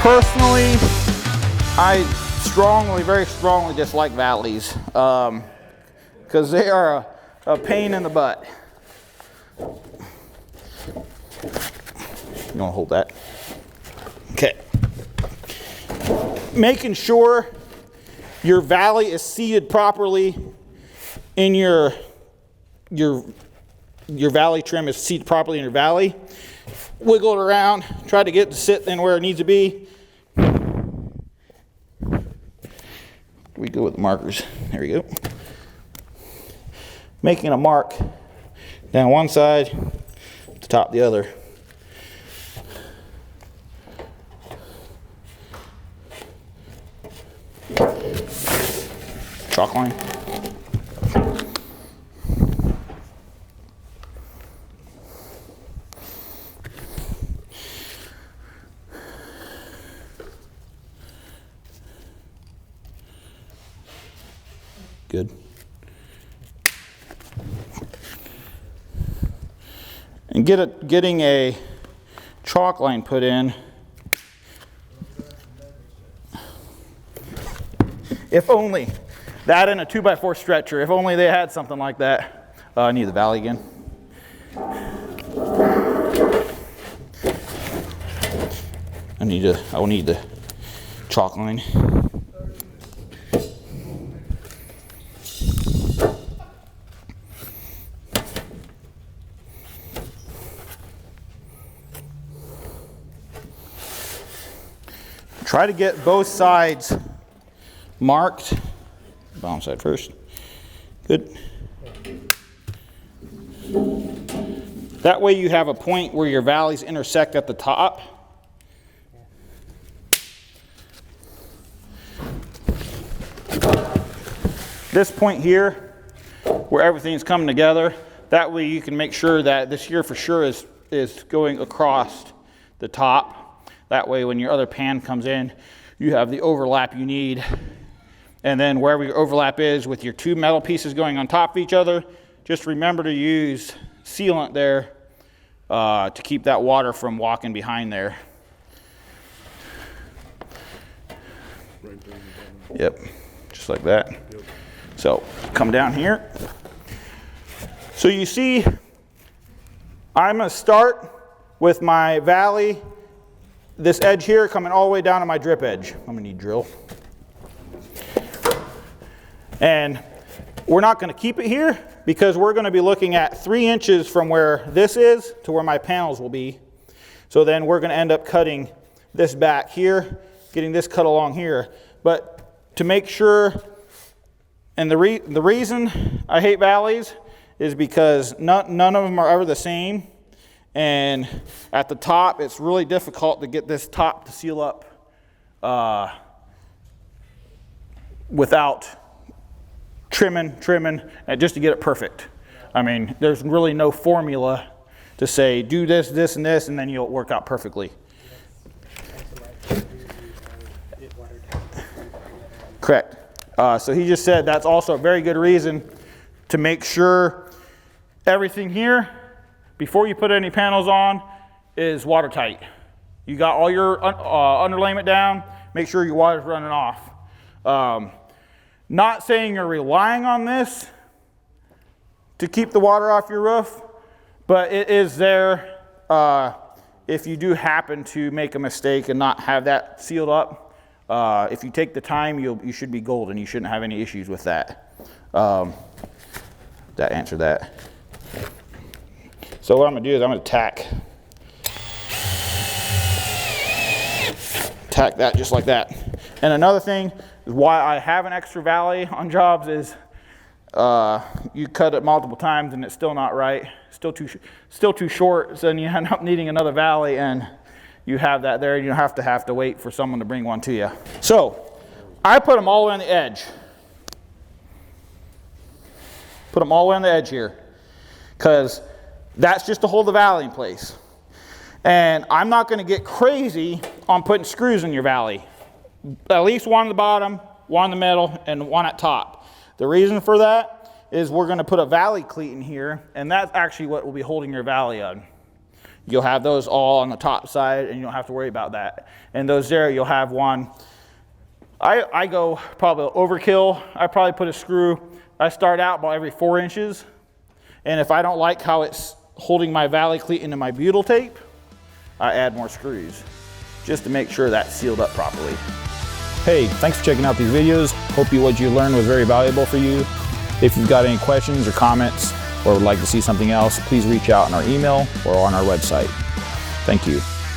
Personally, I very strongly dislike valleys because they are a pain in the butt. You want to hold that? Okay. Making sure your valley is seated properly in your valley trim is seated properly in your valley. Wiggle it around, try to get it to sit in where it needs to be. We go with the markers. There we go. Making a mark down one side, to top the other. Chalk line. Good. And getting a chalk line put in. If only that and a 2x4 stretcher. If only they had something like that. I need the valley again. I will need the chalk line. Try to get both sides marked. Bottom side first. Good. That way you have a point where your valleys intersect at the top. This point here, where everything's coming together, that way you can make sure that this here for sure is going across the top. That way when your other pan comes in, you have the overlap you need. And then wherever your overlap is with your two metal pieces going on top of each other, just remember to use sealant there to keep that water from walking behind there. Yep, just like that. So come down here. So you see, I'm going to start with my valley, this edge here coming all the way down to my drip edge. I'm going to need a drill. And we're not going to keep it here because we're going to be looking at 3 inches from where this is to where my panels will be. So then we're going to end up cutting this back here, getting this cut along here. But to make sure, and the reason I hate valleys is because none of them are ever the same. And at the top, it's really difficult to get this top to seal up without trimming, and just to get it perfect. I mean, there's really no formula to say, do this, this, and this, and then you'll work out perfectly. Correct. So he just said that's also a very good reason to make sure everything here, before you put any panels on, is watertight. You got all your underlayment down, make sure your water's running off. Not saying you're relying on this to keep the water off your roof, but it is there if you do happen to make a mistake and not have that sealed up. If you take the time, you should be golden. You shouldn't have any issues with that. That answered that. So what I'm going to do is I'm going to tack that just like that. And another thing is why I have an extra valley on jobs is you cut it multiple times and it's still not right, still too short, so then you end up needing another valley, and you have that there, and you have to wait for someone to bring one to you. So I put them all the way on the edge. Put them all the way on the edge here, because that's just to hold the valley in place. And I'm not going to get crazy on putting screws in your valley. At least one on the bottom, one in the middle, and one at top. The reason for that is we're going to put a valley cleat in here, and that's actually what will be holding your valley on. You'll have those all on the top side and you don't have to worry about that. And those there, you'll have one. I go probably overkill. I probably put a screw. I start out about every 4 inches. And if I don't like how it's holding my valley cleat into my butyl tape, I add more screws just to make sure that's sealed up properly. Hey, thanks for checking out these videos. Hope what you learned was very valuable for you. If you've got any questions or comments or would like to see something else, please reach out on our email or on our website. Thank you.